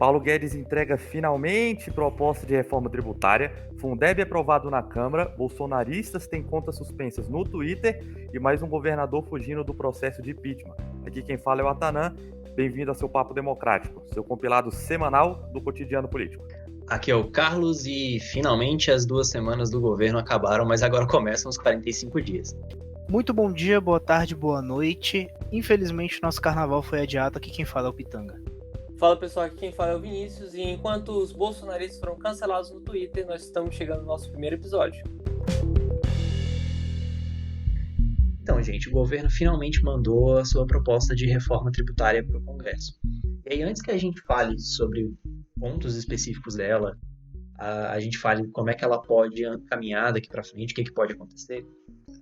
Paulo Guedes entrega finalmente proposta de reforma tributária, Fundeb aprovado na Câmara, bolsonaristas têm contas suspensas no Twitter e mais um governador fugindo do processo de impeachment. Aqui quem fala é o Atanã, bem-vindo ao seu Papo Democrático, seu compilado semanal do cotidiano político. Aqui é o Carlos e finalmente as 2 semanas do governo acabaram, mas agora começam os 45 dias. Muito bom dia, boa tarde, boa noite. Infelizmente nosso carnaval foi adiado, aqui quem fala é o Pitanga. Fala pessoal, aqui quem fala é o Vinícius e enquanto os bolsonaristas foram cancelados no Twitter, nós estamos chegando no nosso primeiro episódio. Então, gente, o governo finalmente mandou a sua proposta de reforma tributária para o Congresso. E aí, antes que a gente fale sobre pontos específicos dela, a gente fale como é que ela pode caminhar daqui para frente, o que pode acontecer,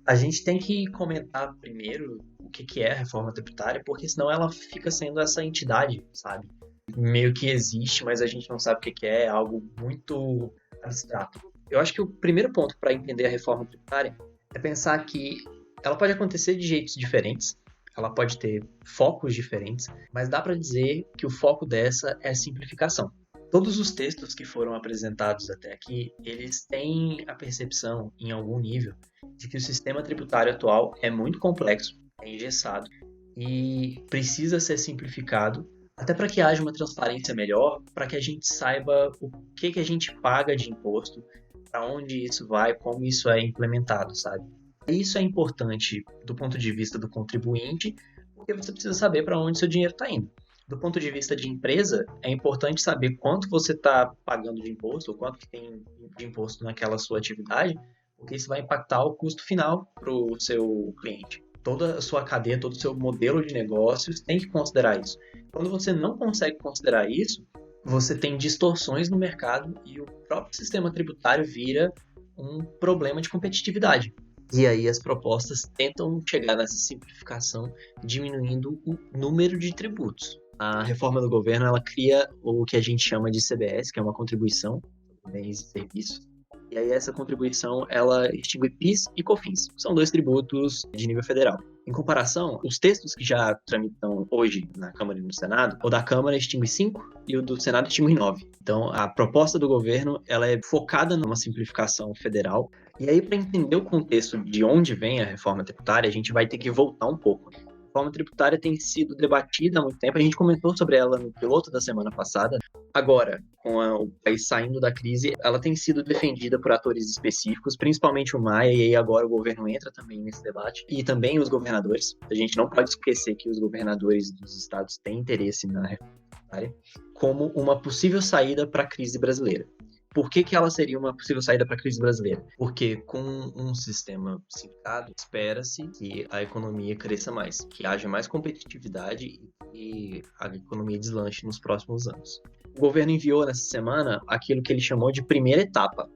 a gente tem que comentar primeiro o que é a reforma tributária, porque senão ela fica sendo essa entidade, sabe? Meio que existe, mas a gente não sabe o que é algo muito abstrato. Eu acho que o primeiro ponto para entender a reforma tributária é pensar que ela pode acontecer de jeitos diferentes, ela pode ter focos diferentes, mas dá para dizer que o foco dessa é a simplificação. Todos os textos que foram apresentados até aqui, eles têm a percepção, em algum nível, de que o sistema tributário atual é muito complexo, é engessado e precisa ser simplificado, até para que haja uma transparência melhor, para que a gente saiba o que a gente paga de imposto, para onde isso vai, como isso é implementado, sabe? Isso é importante do ponto de vista do contribuinte, porque você precisa saber para onde seu dinheiro está indo. Do ponto de vista de empresa, é importante saber quanto você está pagando de imposto, ou quanto que tem de imposto naquela sua atividade, porque isso vai impactar o custo final para o seu cliente. Toda a sua cadeia, todo o seu modelo de negócios tem que considerar isso. Quando você não consegue considerar isso, você tem distorções no mercado e o próprio sistema tributário vira um problema de competitividade. E aí as propostas tentam chegar nessa simplificação, diminuindo o número de tributos. A reforma do governo, ela cria o que a gente chama de CBS, que é uma contribuição por bens e serviços. E aí essa contribuição, ela extingue PIS e COFINS. São 2 tributos de nível federal. Em comparação, os textos que já tramitam hoje na Câmara e no Senado, o da Câmara extingue 5 e o do Senado extingue 9. Então, a proposta do governo, ela é focada numa simplificação federal. E aí, para entender o contexto de onde vem a reforma tributária, a gente vai ter que voltar um pouco. A reforma tributária tem sido debatida há muito tempo, a gente comentou sobre ela no piloto da semana passada. Agora, com o país saindo da crise, ela tem sido defendida por atores específicos, principalmente o Maia, e aí agora o governo entra também nesse debate, e também os governadores. A gente não pode esquecer que os governadores dos estados têm interesse na reforma tributária como uma possível saída para a crise brasileira. Por que ela seria uma possível saída para a crise brasileira? Porque com um sistema simplificado, espera-se que a economia cresça mais, que haja mais competitividade e que a economia deslanche nos próximos anos. O governo enviou nessa semana aquilo que ele chamou de primeira etapa,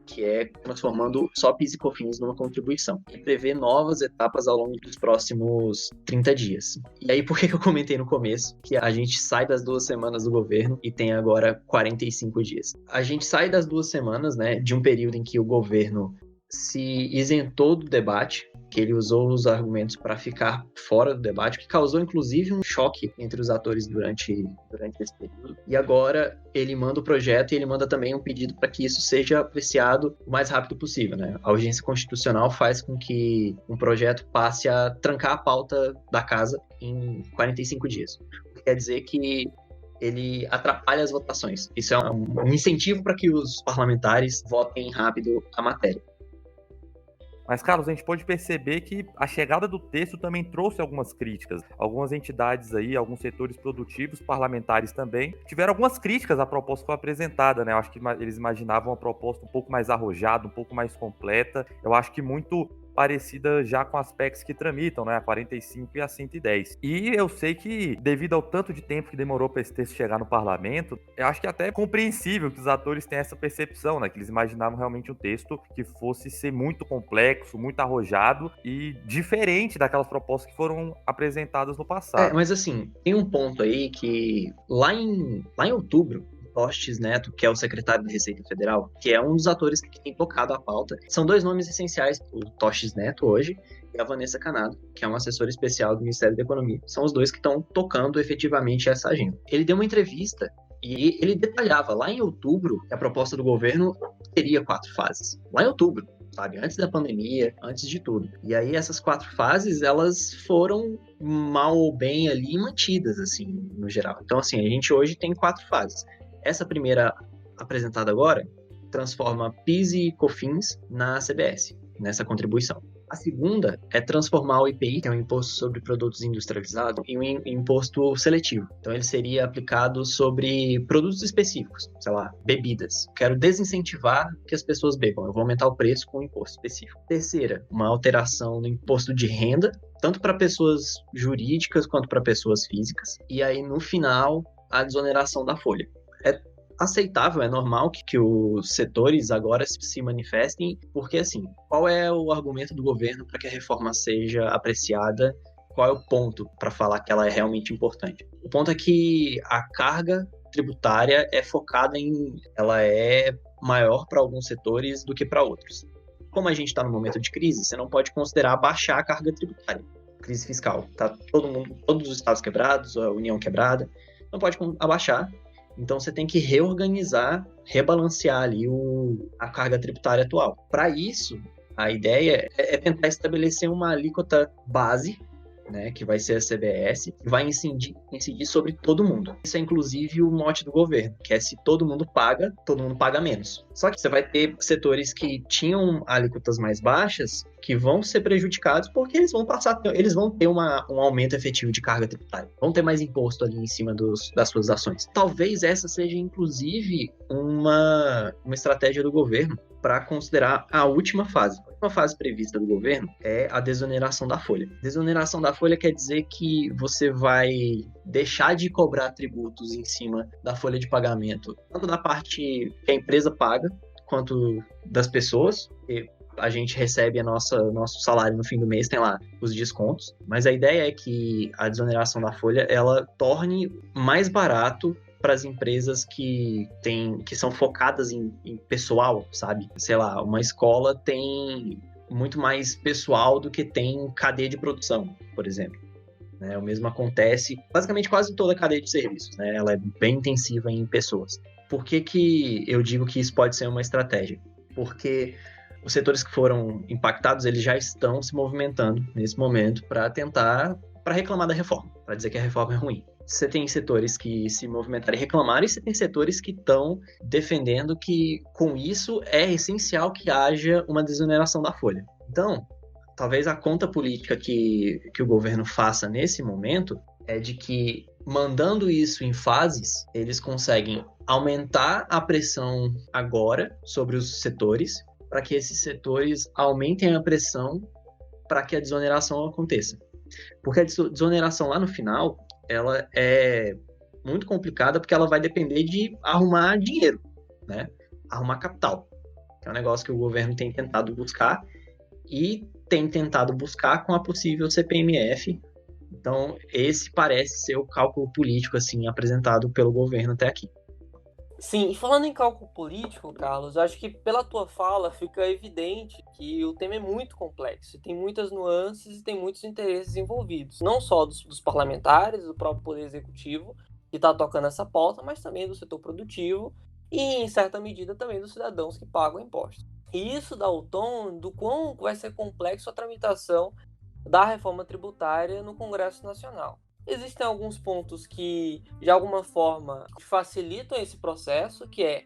que é transformando só PIS e COFINS numa contribuição, e prevê novas etapas ao longo dos próximos 30 dias. E aí, por que eu comentei no começo que a gente sai das 2 semanas do governo e tem agora 45 dias? A gente sai das 2 semanas, né, de um período em que o governo se isentou do debate, que ele usou os argumentos para ficar fora do debate, que causou inclusive um choque entre os atores durante esse período. E agora ele manda o projeto e ele manda também um pedido para que isso seja apreciado o mais rápido possível, né? A urgência constitucional faz com que um projeto passe a trancar a pauta da casa em 45 dias. O que quer dizer que ele atrapalha as votações. Isso é um incentivo para que os parlamentares votem rápido a matéria. Mas, Carlos, a gente pode perceber que a chegada do texto também trouxe algumas críticas. Algumas entidades aí, alguns setores produtivos, parlamentares também, tiveram algumas críticas à proposta que foi apresentada, né? Eu acho que eles imaginavam uma proposta um pouco mais arrojada, um pouco mais completa. Eu acho que muito parecida já com as PECs que tramitam, né? A 45 e a 110. E eu sei que, devido ao tanto de tempo que demorou para esse texto chegar no parlamento, eu acho que até é compreensível que os atores tenham essa percepção, né? Que eles imaginavam realmente um texto que fosse ser muito complexo, muito arrojado e diferente daquelas propostas que foram apresentadas no passado. Mas assim, tem um ponto aí que lá em outubro, Tostes Neto, que é o secretário da Receita Federal, que é um dos atores que tem tocado a pauta. São 2 nomes essenciais, o Tostes Neto hoje e a Vanessa Canado, que é uma assessora especial do Ministério da Economia. São os 2 que estão tocando efetivamente essa agenda. Ele deu uma entrevista E ele detalhava lá em outubro que a proposta do governo teria 4 fases. Lá em outubro, sabe? Antes da pandemia, antes de tudo. E aí essas 4 fases, elas foram mal ou bem ali mantidas, assim, no geral. Então, assim, a gente hoje tem 4 fases. Essa primeira apresentada agora transforma PIS e COFINS na CBS, nessa contribuição. A segunda é transformar o IPI, que é um imposto sobre produtos industrializados, em um imposto seletivo. Então, ele seria aplicado sobre produtos específicos, sei lá, bebidas. Quero desincentivar que as pessoas bebam, eu vou aumentar o preço com um imposto específico. Terceira, uma alteração no imposto de renda, tanto para pessoas jurídicas quanto para pessoas físicas. E aí, no final, a desoneração da folha. É aceitável, é normal que os setores agora se manifestem, porque assim, qual é o argumento do governo para que a reforma seja apreciada? Qual é o ponto para falar que ela é realmente importante? O ponto é que a carga tributária é focada ela é maior para alguns setores do que para outros. Como a gente está no momento de crise, você não pode considerar baixar a carga tributária, crise fiscal. Tá todos os estados quebrados, a União quebrada, não pode abaixar. Então, você tem que reorganizar, rebalancear ali a carga tributária atual. Para isso, a ideia é tentar estabelecer uma alíquota base, né, que vai ser a CBS, que vai incidir sobre todo mundo. Isso é, inclusive, o mote do governo, que é se todo mundo paga menos. Só que você vai ter setores que tinham alíquotas mais baixas que vão ser prejudicados porque eles vão ter um aumento efetivo de carga tributária. Vão ter mais imposto ali em cima das suas ações. Talvez essa seja, inclusive, uma estratégia do governo para considerar a última fase. A última fase prevista do governo é a desoneração da folha. Desoneração da folha quer dizer que você vai deixar de cobrar tributos em cima da folha de pagamento, tanto da parte que a empresa paga, quanto das pessoas. A gente recebe nosso salário no fim do mês, tem lá os descontos. Mas a ideia é que a desoneração da folha, ela torne mais barato para as empresas que são focadas em pessoal, sabe? Sei lá, uma escola tem muito mais pessoal do que tem cadeia de produção, por exemplo. O mesmo acontece basicamente quase toda a cadeia de serviços, né? Ela é bem intensiva em pessoas. Por que eu digo que isso pode ser uma estratégia? Porque os setores que foram impactados, eles já estão se movimentando nesse momento para reclamar da reforma, para dizer que a reforma é ruim. Você tem setores que se movimentaram e reclamaram, e você tem setores que estão defendendo que, com isso, é essencial que haja uma desoneração da folha. Então, talvez a conta política que o governo faça nesse momento é de que, mandando isso em fases, eles conseguem aumentar a pressão agora sobre os setores, para que esses setores aumentem a pressão para que a desoneração aconteça. Porque a desoneração lá no final, ela é muito complicada porque ela vai depender de arrumar dinheiro, né? Arrumar capital, que é um negócio que o governo tem tentado buscar e tem tentado buscar com a possível CPMF. Então, esse parece ser o cálculo político assim apresentado pelo governo até aqui. Sim, e falando em cálculo político, Carlos, acho que pela tua fala fica evidente que o tema é muito complexo, tem muitas nuances e tem muitos interesses envolvidos, não só dos parlamentares, do próprio Poder Executivo, que está tocando essa pauta, mas também do setor produtivo e, em certa medida, também dos cidadãos que pagam impostos. E isso dá o tom do quão vai ser complexo a tramitação da reforma tributária no Congresso Nacional. Existem alguns pontos que, de alguma forma, facilitam esse processo, que é,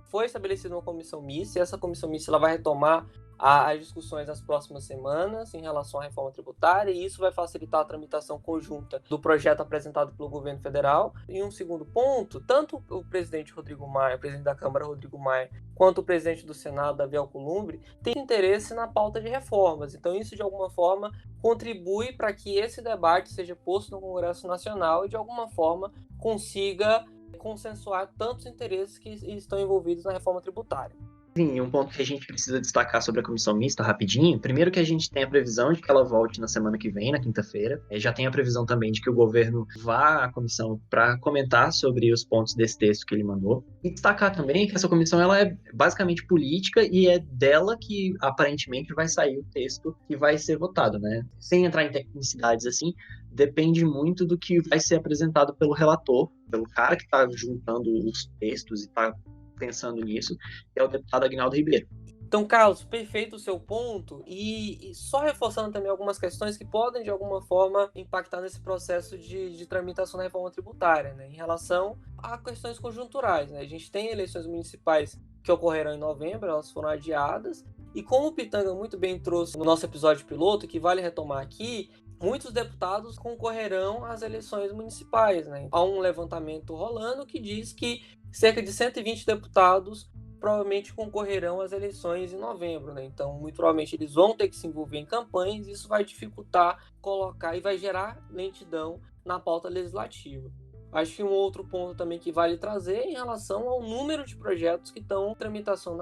foi estabelecida uma comissão mista, e essa comissão mista ela vai retomar as discussões nas próximas semanas em relação à reforma tributária, e isso vai facilitar a tramitação conjunta do projeto apresentado pelo governo federal. E um segundo ponto, tanto o presidente Rodrigo Maia, o presidente da Câmara Rodrigo Maia, quanto o presidente do Senado, Davi Alcolumbre, têm interesse na pauta de reformas. Então isso, de alguma forma, contribui para que esse debate seja posto no Congresso Nacional e, de alguma forma, consiga consensuar tantos interesses que estão envolvidos na reforma tributária. Sim, um ponto que a gente precisa destacar sobre a comissão mista, rapidinho. Primeiro que a gente tem a previsão de que ela volte na semana que vem, na quinta-feira. Já tem a previsão também de que o governo vá à comissão para comentar sobre os pontos desse texto que ele mandou. E destacar também que essa comissão ela é basicamente política e é dela que aparentemente vai sair o texto que vai ser votado, né? Sem entrar em tecnicidades assim, depende muito do que vai ser apresentado pelo relator, pelo cara que está juntando os textos e está pensando nisso, que é o deputado Aguinaldo Ribeiro. Então, Carlos, perfeito o seu ponto, e só reforçando também algumas questões que podem, de alguma forma, impactar nesse processo de tramitação da reforma tributária, né, em relação a questões conjunturais. Né? A gente tem eleições municipais que ocorrerão em novembro, elas foram adiadas, e como o Pitanga muito bem trouxe no nosso episódio piloto, que vale retomar aqui, muitos deputados concorrerão às eleições municipais. Né? Há um levantamento rolando que diz que cerca de 120 deputados provavelmente concorrerão às eleições em novembro, né? Então, muito provavelmente eles vão ter que se envolver em campanhas e isso vai dificultar colocar e vai gerar lentidão na pauta legislativa. Acho que um outro ponto também que vale trazer é em relação ao número de projetos que estão em tramitação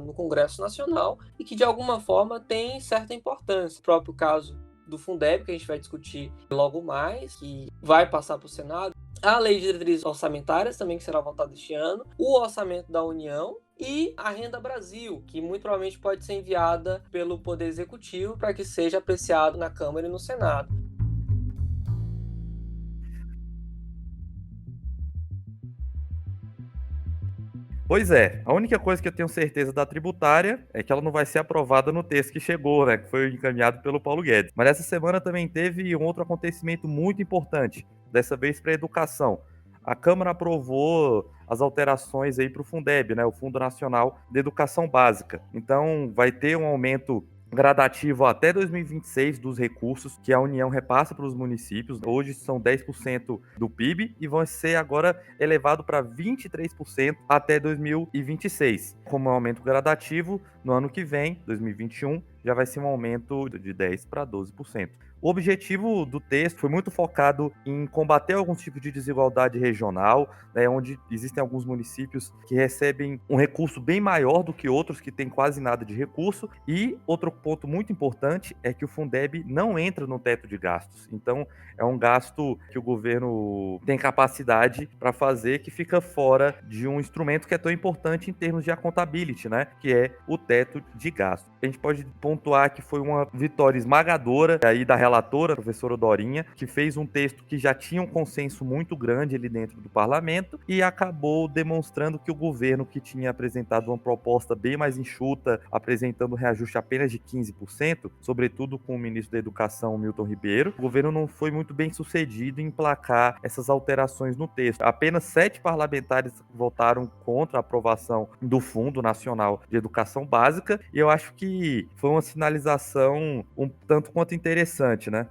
no Congresso Nacional e que, de alguma forma, tem certa importância. O próprio caso do Fundeb, que a gente vai discutir logo mais, que vai passar para o Senado, a Lei de Diretrizes Orçamentárias, também que será votada este ano, o Orçamento da União e a Renda Brasil, que muito provavelmente pode ser enviada pelo Poder Executivo para que seja apreciado na Câmara e no Senado. Pois é, a única coisa que eu tenho certeza da tributária é que ela não vai ser aprovada no texto que chegou, né, que foi encaminhado pelo Paulo Guedes. Mas essa semana também teve um outro acontecimento muito importante, dessa vez para a educação. A Câmara aprovou as alterações aí para o Fundeb, né, o Fundo Nacional de Educação Básica. Então vai ter um aumento gradativo até 2026 dos recursos que a União repassa para os municípios. Hoje são 10% do PIB e vão ser agora elevado para 23% até 2026. Como é um aumento gradativo, no ano que vem, 2021, já vai ser um aumento de 10% para 12%. O objetivo do texto foi muito focado em combater alguns tipos de desigualdade regional, né, onde existem alguns municípios que recebem um recurso bem maior do que outros que têm quase nada de recurso. E outro ponto muito importante é que o Fundeb não entra no teto de gastos. Então, é um gasto que o governo tem capacidade para fazer que fica fora de um instrumento que é tão importante em termos de accountability, né, que é o teto de gastos. A gente pode pontuar que foi uma vitória esmagadora aí da relatora, a professora Dorinha, que fez um texto que já tinha um consenso muito grande ali dentro do parlamento e acabou demonstrando que o governo, que tinha apresentado uma proposta bem mais enxuta, apresentando um reajuste apenas de 15%, sobretudo com o ministro da Educação, Milton Ribeiro, o governo não foi muito bem sucedido em emplacar essas alterações no texto. Apenas 7 parlamentares votaram contra a aprovação do Fundo Nacional de Educação Básica e eu acho que foi uma sinalização um tanto quanto interessante, né?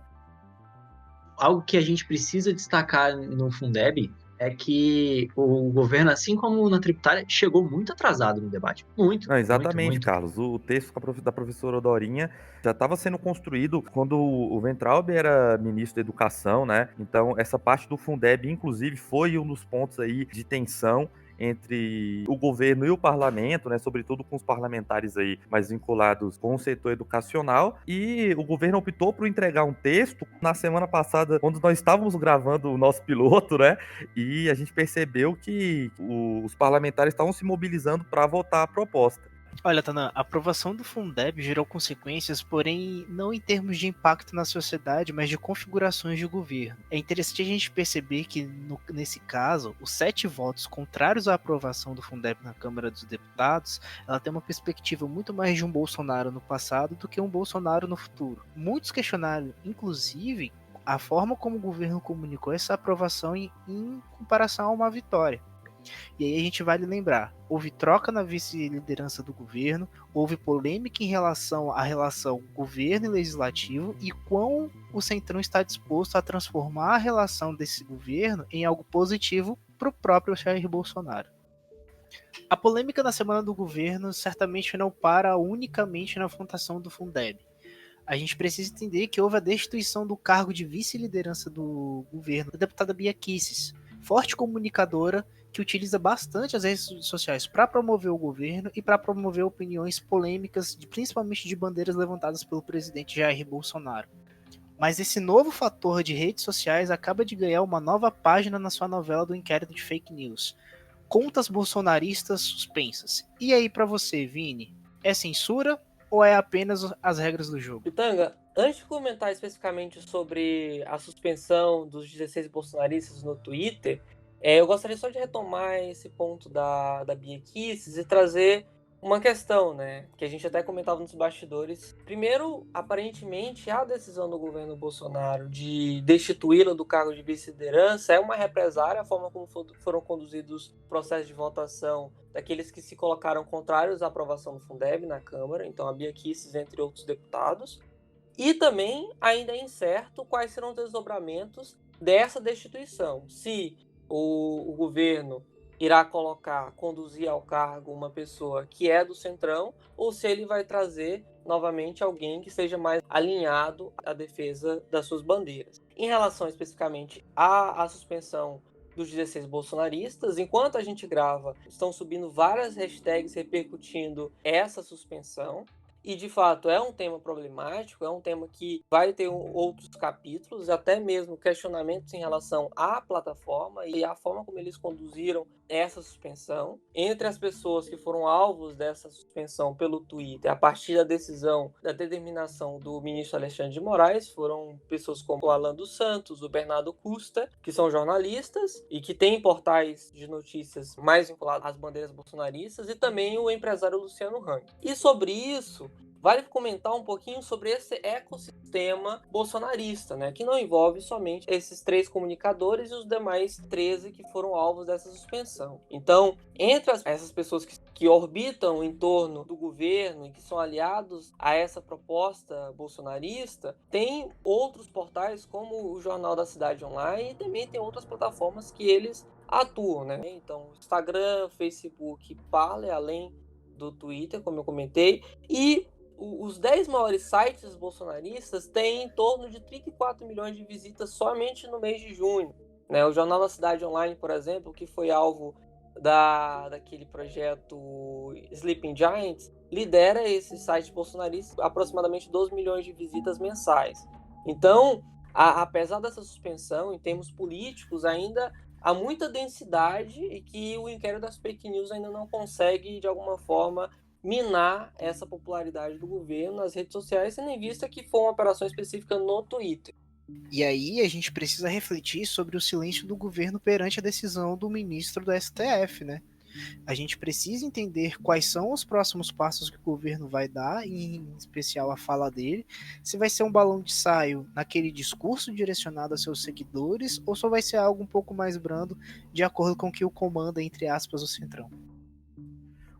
Algo que a gente precisa destacar no Fundeb é que o governo, assim como na tributária, chegou muito atrasado no debate. Muito. Não, exatamente, muito. Carlos. O texto da professora Dorinha já estava sendo construído quando o Weintraub era ministro da Educação, né? Então, essa parte do Fundeb, inclusive, foi um dos pontos aí de tensão entre o governo e o parlamento, né, sobretudo com os parlamentares aí mais vinculados com o setor educacional, e o governo optou por entregar um texto na semana passada, quando nós estávamos gravando o nosso piloto, né, e a gente percebeu que os parlamentares estavam se mobilizando para votar a proposta. Olha, Tana, a aprovação do Fundeb gerou consequências, porém não em termos de impacto na sociedade, mas de configurações de governo. É interessante a gente perceber que, nesse caso, os 7 votos contrários à aprovação do Fundeb na Câmara dos Deputados, ela tem uma perspectiva muito mais de um Bolsonaro no passado do que um Bolsonaro no futuro. Muitos questionaram, inclusive, a forma como o governo comunicou essa aprovação em comparação a uma vitória. E aí a gente vale lembrar, houve troca na vice-liderança do governo, houve polêmica em relação à relação governo e legislativo e quão o Centrão está disposto a transformar a relação desse governo em algo positivo para o próprio Jair Bolsonaro. A polêmica na semana do governo certamente não para unicamente na votação do Fundeb. A gente precisa entender que houve a destituição do cargo de vice-liderança do governo da deputada Bia Kicis, forte comunicadora, que utiliza bastante as redes sociais para promover o governo e para promover opiniões polêmicas, principalmente de bandeiras levantadas pelo presidente Jair Bolsonaro. Mas esse novo fator de redes sociais acaba de ganhar uma nova página na sua novela do inquérito de fake news. Contas bolsonaristas suspensas. E aí para você, Vini, é censura ou é apenas as regras do jogo? Pitanga, antes de comentar especificamente sobre a suspensão dos 16 bolsonaristas no Twitter, eu gostaria só de retomar esse ponto da Bia Kicis e trazer uma questão, né, que a gente até comentava nos bastidores. Primeiro, aparentemente, a decisão do governo Bolsonaro de destituí-la do cargo de vice-liderança é uma represária à forma como foram conduzidos os processos de votação daqueles que se colocaram contrários à aprovação do Fundeb na Câmara, então a Bia Kicis, entre outros deputados. E também ainda é incerto quais serão os desdobramentos dessa destituição. Se o governo irá conduzir ao cargo uma pessoa que é do Centrão, ou se ele vai trazer novamente alguém que seja mais alinhado à defesa das suas bandeiras. Em relação especificamente à suspensão dos 16 bolsonaristas, enquanto a gente grava, estão subindo várias hashtags repercutindo essa suspensão. E, de fato, é um tema problemático, é um tema que vai ter outros capítulos, até mesmo questionamentos em relação à plataforma e à forma como eles conduziram essa suspensão. Entre as pessoas que foram alvos dessa suspensão pelo Twitter, a partir da decisão, da determinação do ministro Alexandre de Moraes, foram pessoas como o Alan dos Santos, o Bernardo Custa, que são jornalistas e que têm portais de notícias mais vinculados às bandeiras bolsonaristas, e também o empresário Luciano Hang. E sobre isso, vale comentar um pouquinho sobre esse ecossistema bolsonarista, né, que não envolve somente esses 3 comunicadores e os demais 13 que foram alvos dessa suspensão. Então, entre essas pessoas que orbitam em torno do governo e que são aliados a essa proposta bolsonarista, tem outros portais como o Jornal da Cidade Online e também tem outras plataformas que eles atuam, né? Então, Instagram, Facebook, Parler, além do Twitter, como eu comentei, e os 10 maiores sites bolsonaristas têm em torno de 34 milhões de visitas somente no mês de junho. Né? O Jornal da Cidade Online, por exemplo, que foi alvo daquele projeto Sleeping Giants, lidera esse site bolsonarista aproximadamente 12 milhões de visitas mensais. Então, apesar dessa suspensão, em termos políticos, ainda há muita densidade e que o inquérito das fake news ainda não consegue, de alguma forma, minar essa popularidade do governo nas redes sociais, tendo em vista que foi uma operação específica no Twitter. E aí a gente precisa refletir sobre o silêncio do governo perante a decisão do ministro do STF, né? A gente precisa entender quais são os próximos passos que o governo vai dar, em especial a fala dele, se vai ser um balão de ensaio naquele discurso direcionado a seus seguidores, ou só vai ser algo um pouco mais brando, de acordo com o que o comanda, entre aspas, o Centrão.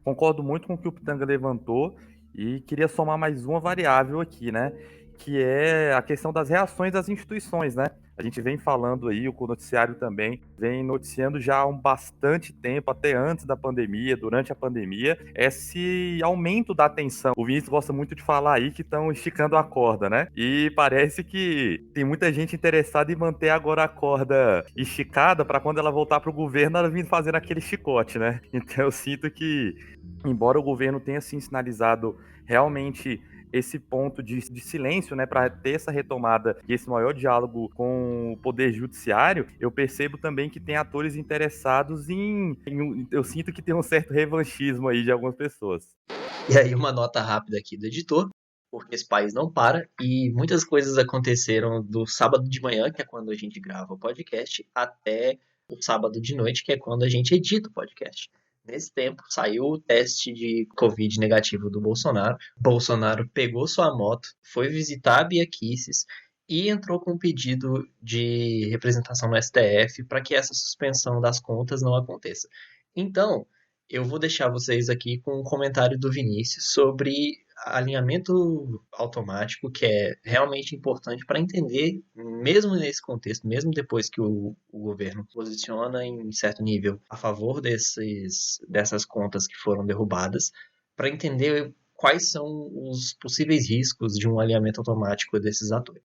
Concordo muito com o que o Pitanga levantou e queria somar mais uma variável aqui, né? Que é a questão das reações das instituições, né? A gente vem falando aí, o noticiário também vem noticiando já há bastante tempo, até antes da pandemia, durante a pandemia, esse aumento da atenção. O Vinícius gosta muito de falar aí que estão esticando a corda, né? E parece que tem muita gente interessada em manter agora a corda esticada para quando ela voltar para o governo, ela vir fazendo aquele chicote, né? Então eu sinto que, embora o governo tenha assim sinalizado realmente esse ponto de silêncio, né, para ter essa retomada e esse maior diálogo com o poder judiciário, eu percebo também que tem atores interessados eu sinto que tem um certo revanchismo aí de algumas pessoas. E aí uma nota rápida aqui do editor, porque esse país não para e muitas coisas aconteceram do sábado de manhã, que é quando a gente grava o podcast, até o sábado de noite, que é quando a gente edita o podcast. Nesse tempo, saiu o teste de Covid negativo do Bolsonaro. Bolsonaro pegou sua moto, foi visitar a Bia Kicis e entrou com um pedido de representação no STF para que essa suspensão das contas não aconteça. Então, eu vou deixar vocês aqui com um comentário do Vinícius sobre alinhamento automático, que é realmente importante para entender, mesmo nesse contexto, mesmo depois que o governo posiciona em certo nível a favor dessas contas que foram derrubadas, para entender quais são os possíveis riscos de um alinhamento automático desses atores.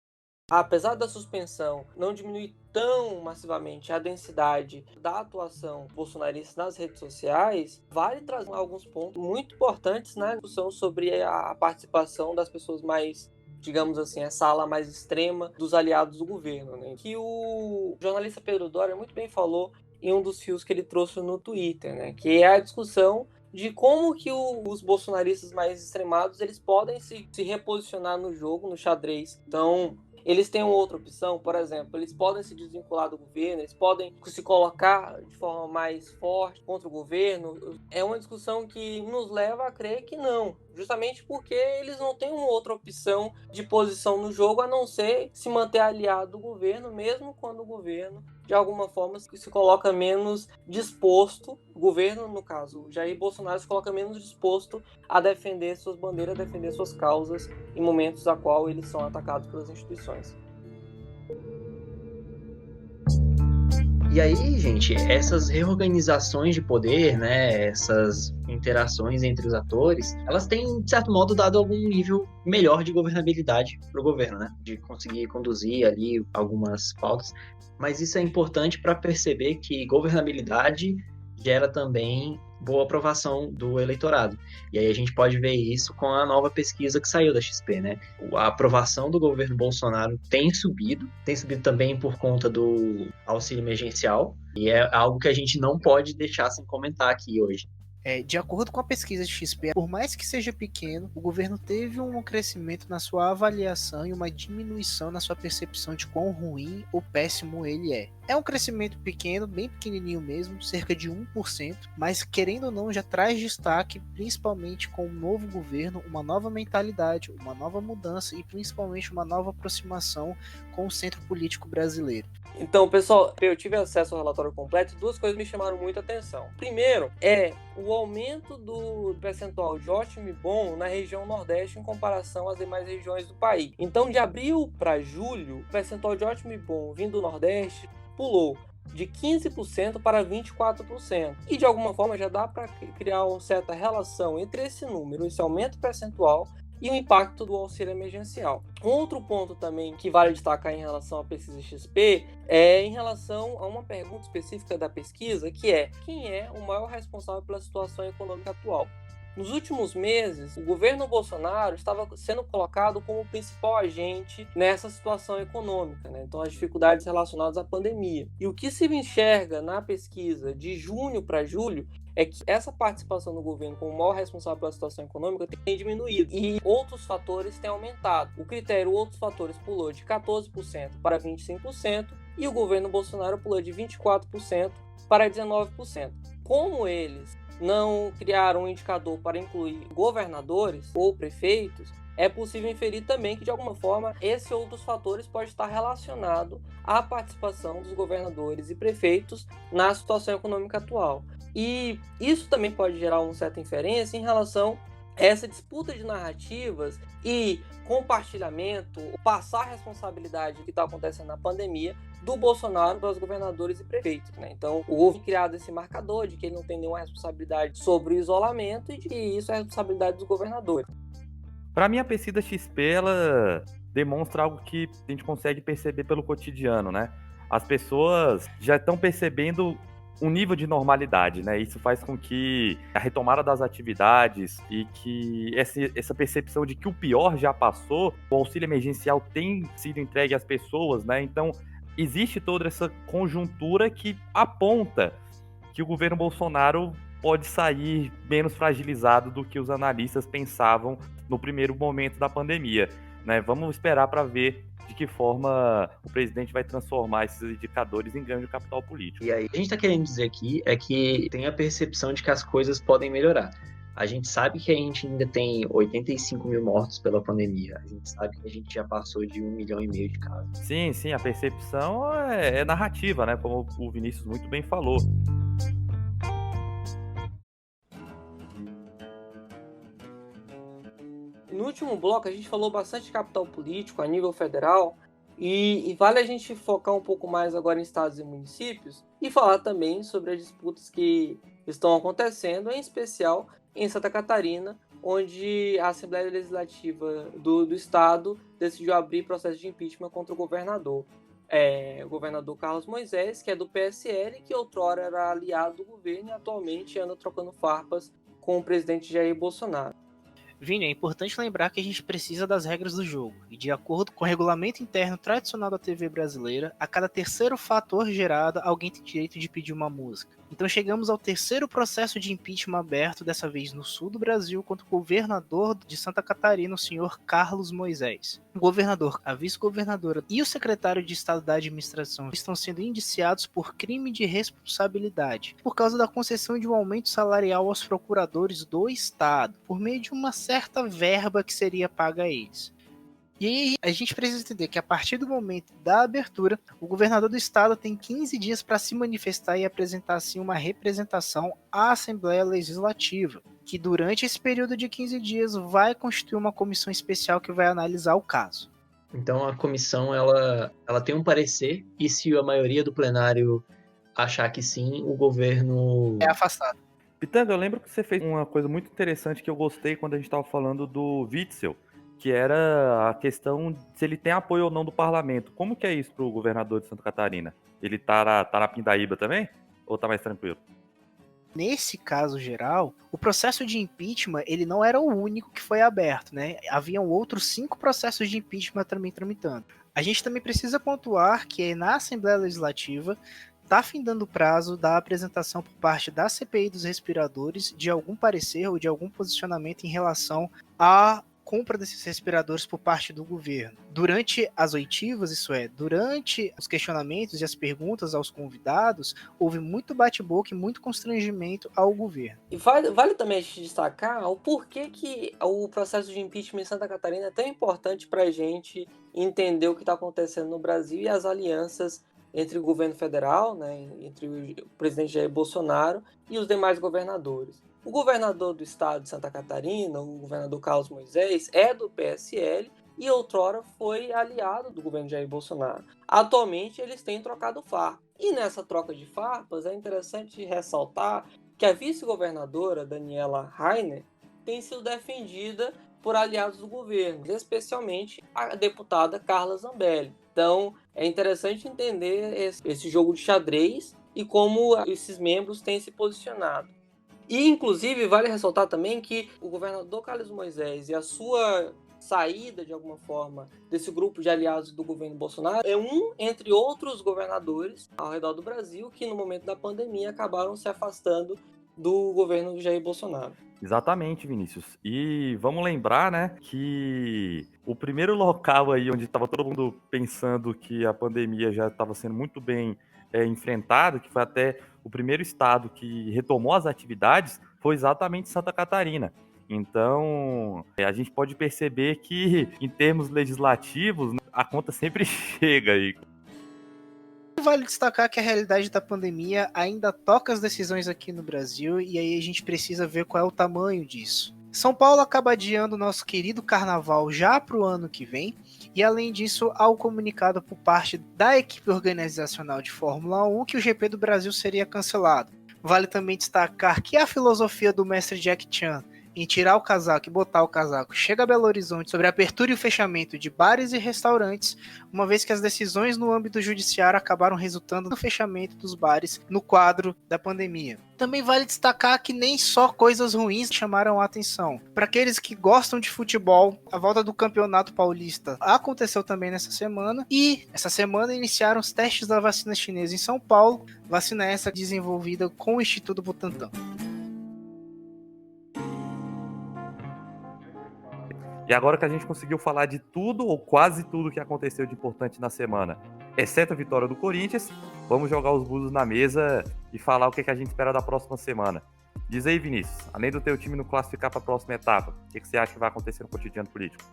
apesar da suspensão não diminuir tão massivamente a densidade da atuação bolsonarista nas redes sociais, vale trazer alguns pontos muito importantes na discussão sobre a participação das pessoas mais, digamos assim, essa ala mais extrema dos aliados do governo, né? Que o jornalista Pedro Doria muito bem falou em um dos fios que ele trouxe no Twitter, né? Que é a discussão de como que os bolsonaristas mais extremados eles podem se reposicionar no jogo, no xadrez. Então, eles têm uma outra opção, por exemplo, eles podem se desvincular do governo, eles podem se colocar de forma mais forte contra o governo. É uma discussão que nos leva a crer que não, justamente porque eles não têm uma outra opção de posição no jogo a não ser se manter aliado do governo, mesmo quando o governo de alguma forma se coloca menos disposto, o governo, no caso, Jair Bolsonaro se coloca menos disposto a defender suas bandeiras, a defender suas causas em momentos a qual eles são atacados pelas instituições. E aí, gente, essas reorganizações de poder, né, essas interações entre os atores, elas têm, de certo modo, dado algum nível melhor de governabilidade para o governo, né, de conseguir conduzir ali algumas pautas. Mas isso é importante para perceber que governabilidade gera também boa aprovação do eleitorado. E aí a gente pode ver isso com a nova pesquisa que saiu da XP, né? A aprovação do governo Bolsonaro tem subido também por conta do auxílio emergencial, e é algo que a gente não pode deixar sem comentar aqui hoje. De acordo com a pesquisa de XP, por mais que seja pequeno, o governo teve um crescimento na sua avaliação e uma diminuição na sua percepção de quão ruim ou péssimo ele é. É um crescimento pequeno, bem pequenininho mesmo, cerca de 1%, mas querendo ou não já traz destaque, principalmente com um novo governo, uma nova mentalidade, uma nova mudança e principalmente uma nova aproximação com o centro político brasileiro. Então, pessoal, eu tive acesso ao relatório completo e duas coisas me chamaram muita atenção. Primeiro, é o aumento do percentual de ótimo e bom na região Nordeste em comparação às demais regiões do país. Então, de abril para julho, o percentual de ótimo e bom vindo do Nordeste pulou de 15% para 24%. E, de alguma forma, já dá para criar uma certa relação entre esse número, esse aumento percentual, e o impacto do auxílio emergencial. Um outro ponto também que vale destacar em relação à pesquisa XP é em relação a uma pergunta específica da pesquisa, que é: quem é o maior responsável pela situação econômica atual? Nos últimos meses, o governo Bolsonaro estava sendo colocado como o principal agente nessa situação econômica, né? Então, as dificuldades relacionadas à pandemia. E o que se enxerga na pesquisa de junho para julho é que essa participação do governo como o maior responsável pela situação econômica tem diminuído e outros fatores têm aumentado. O critério outros fatores pulou de 14% para 25% e o governo Bolsonaro pulou de 24% para 19%. Como eles não criaram um indicador para incluir governadores ou prefeitos, é possível inferir também que, de alguma forma, esses outros fatores podem estar relacionados à participação dos governadores e prefeitos na situação econômica atual. E isso também pode gerar uma certa inferência em relação a essa disputa de narrativas e compartilhamento, passar a responsabilidade do que está acontecendo na pandemia do Bolsonaro para os governadores e prefeitos, né? Então, houve criado esse marcador de que ele não tem nenhuma responsabilidade sobre o isolamento e de que isso é responsabilidade dos governadores. Para mim, a pesquisa XP, ela demonstra algo que a gente consegue perceber pelo cotidiano, né? As pessoas já estão percebendo um nível de normalidade, né? Isso faz com que a retomada das atividades e que essa percepção de que o pior já passou, o auxílio emergencial tem sido entregue às pessoas, né? Então, existe toda essa conjuntura que aponta que o governo Bolsonaro pode sair menos fragilizado do que os analistas pensavam no primeiro momento da pandemia, né? Vamos esperar para ver de que forma o presidente vai transformar esses indicadores em ganho de capital político. E aí, o que a gente está querendo dizer aqui é que tem a percepção de que as coisas podem melhorar. A gente sabe que a gente ainda tem 85 mil mortos pela pandemia. A gente sabe que a gente já passou de 1,5 milhão de casos. Sim, a percepção é narrativa, né? Como o Vinícius muito bem falou. No último bloco, a gente falou bastante de capital político a nível federal e vale a gente focar um pouco mais agora em estados e municípios e falar também sobre as disputas que estão acontecendo, em especial em Santa Catarina, onde a Assembleia Legislativa do Estado decidiu abrir processo de impeachment contra o governador. O governador Carlos Moisés, que é do PSL, que outrora era aliado do governo e atualmente anda trocando farpas com o presidente Jair Bolsonaro. Vini, é importante lembrar que a gente precisa das regras do jogo, e de acordo com o regulamento interno tradicional da TV brasileira, a cada terceiro fator gerado, alguém tem direito de pedir uma música. Então chegamos ao terceiro processo de impeachment aberto, dessa vez no sul do Brasil, contra o governador de Santa Catarina, o senhor Carlos Moisés. O governador, a vice-governadora e o secretário de Estado da Administração estão sendo indiciados por crime de responsabilidade, por causa da concessão de um aumento salarial aos procuradores do Estado, por meio de uma certa verba que seria paga a eles. E aí a gente precisa entender que a partir do momento da abertura, o governador do estado tem 15 dias para se manifestar e apresentar assim uma representação à Assembleia Legislativa, que durante esse período de 15 dias vai constituir uma comissão especial que vai analisar o caso. Então a comissão ela tem um parecer, e se a maioria do plenário achar que sim, o governo É afastado. Pitanga, eu lembro que você fez uma coisa muito interessante que eu gostei quando a gente estava falando do Witzel, que era a questão de se ele tem apoio ou não do parlamento. Como que é isso pro governador de Santa Catarina? Ele tá na pindaíba também? Ou tá mais tranquilo? Nesse caso geral, o processo de impeachment ele não era o único que foi aberto, né? Haviam outros 5 processos de impeachment também tramitando. A gente também precisa pontuar que na Assembleia Legislativa está findando o prazo da apresentação por parte da CPI dos respiradores de algum parecer ou de algum posicionamento em relação à compra desses respiradores por parte do governo. Durante as oitivas, isso é, durante os questionamentos e as perguntas aos convidados, houve muito bate-boca e muito constrangimento ao governo. E vale também a gente destacar o porquê que o processo de impeachment em Santa Catarina é tão importante para a gente entender o que está acontecendo no Brasil e as alianças entre o governo federal, né, entre o presidente Jair Bolsonaro e os demais governadores. O governador do estado de Santa Catarina, o governador Carlos Moisés, é do PSL e outrora foi aliado do governo Jair Bolsonaro. Atualmente eles têm trocado farpas. E nessa troca de farpas é interessante ressaltar que a vice-governadora Daniela Rainer tem sido defendida por aliados do governo, especialmente a deputada Carla Zambelli. Então é interessante entender esse jogo de xadrez e como esses membros têm se posicionado. E, inclusive, vale ressaltar também que o governador Carlos Moisés e a sua saída, de alguma forma, desse grupo de aliados do governo Bolsonaro é um entre outros governadores ao redor do Brasil que, no momento da pandemia, acabaram se afastando do governo Jair Bolsonaro. Exatamente, Vinícius. E vamos lembrar, né, que o primeiro local aí onde estava todo mundo pensando que a pandemia já estava sendo muito bem enfrentado, que foi até o primeiro estado que retomou as atividades, foi exatamente Santa Catarina. Então, a gente pode perceber que, em termos legislativos, a conta sempre chega aí. Vale destacar que a realidade da pandemia ainda toca as decisões aqui no Brasil, e aí a gente precisa ver qual é o tamanho disso. São Paulo acaba adiando o nosso querido carnaval já para o ano que vem, e além disso, há o comunicado por parte da equipe organizacional de Fórmula 1 que o GP do Brasil seria cancelado. Vale também destacar que a filosofia do mestre Jack Chan em tirar o casaco e botar o casaco chega a Belo Horizonte sobre a abertura e o fechamento de bares e restaurantes, uma vez que as decisões no âmbito judiciário acabaram resultando no fechamento dos bares no quadro da pandemia. Também vale destacar que nem só coisas ruins chamaram a atenção. Para aqueles que gostam de futebol, a volta do Campeonato Paulista aconteceu também nessa semana, e essa semana iniciaram os testes da vacina chinesa em São Paulo, vacina essa desenvolvida com o Instituto Butantan. E agora que a gente conseguiu falar de tudo, ou quase tudo que aconteceu de importante na semana, exceto a vitória do Corinthians, vamos jogar os búzios na mesa e falar o que a gente espera da próxima semana. Diz aí, Vinícius, além do teu time não classificar para a próxima etapa, o que você acha que vai acontecer no cotidiano político?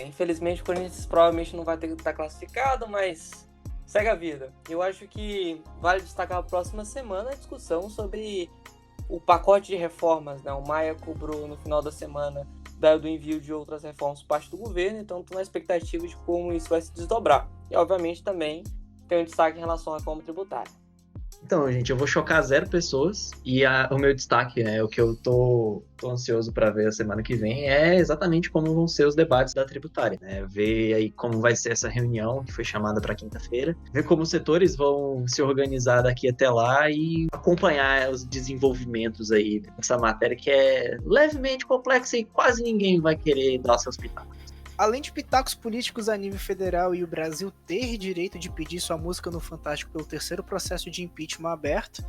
Infelizmente o Corinthians provavelmente não vai ter que estar classificado, mas segue a vida. Eu acho que vale destacar a próxima semana a discussão sobre o pacote de reformas, né? O Maia cobrou no final da semana do envio de outras reformas por parte do governo, então estou na expectativa de como isso vai se desdobrar. E, obviamente, também tem um destaque em relação à reforma tributária. Então, gente, eu vou chocar 0 pessoas e o meu destaque, né, o que eu tô ansioso para ver a semana que vem é exatamente como vão ser os debates da tributária, né? Ver aí como vai ser essa reunião que foi chamada para quinta-feira, ver como os setores vão se organizar daqui até lá e acompanhar os desenvolvimentos aí dessa matéria que é levemente complexa e quase ninguém vai querer dar seus pitacos. Além de pitacos políticos a nível federal e o Brasil ter direito de pedir sua música no Fantástico pelo 3º processo de impeachment aberto,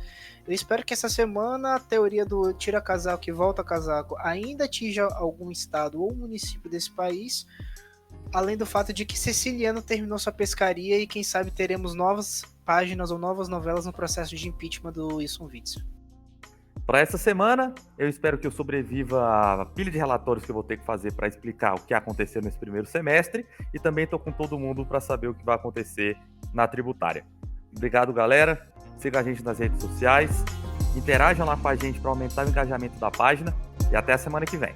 eu espero que essa semana a teoria do tira casaco e volta casaco ainda atinja algum estado ou município desse país, além do fato de que Ceciliano terminou sua pescaria e quem sabe teremos novas páginas ou novas novelas no processo de impeachment do Wilson Witzel. Para essa semana, eu espero que eu sobreviva à pilha de relatórios que eu vou ter que fazer para explicar o que aconteceu nesse primeiro semestre e também estou com todo mundo para saber o que vai acontecer na tributária. Obrigado, galera. Siga a gente nas redes sociais, interajam lá com a gente para aumentar o engajamento da página e até a semana que vem.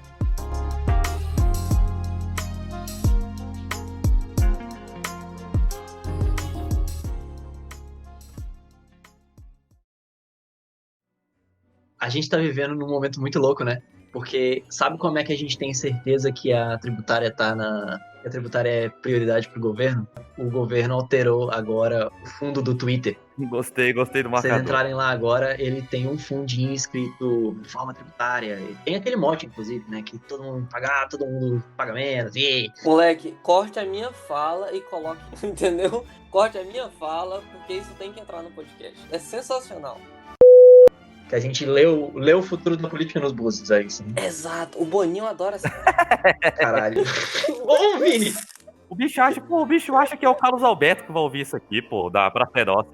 A gente tá vivendo num momento muito louco, né? Porque sabe como é que a gente tem certeza que a tributária que a tributária é prioridade pro governo? O governo alterou agora o fundo do Twitter. Gostei do Se vocês marcador. entrarem lá agora, ele tem um fundinho escrito reforma tributária. Tem aquele mote, inclusive, né? Que todo mundo paga menos. E... Moleque, corte a minha fala e coloque, entendeu? Corte a minha fala, porque isso tem que entrar no podcast. É sensacional. Que a gente leu o futuro da política nos buços, é isso. Né? Exato, o Boninho adora essa. Caralho. Ô, Vini! O bicho acha que é o Carlos Alberto que vai ouvir isso aqui, pô, da Praça é Nossa.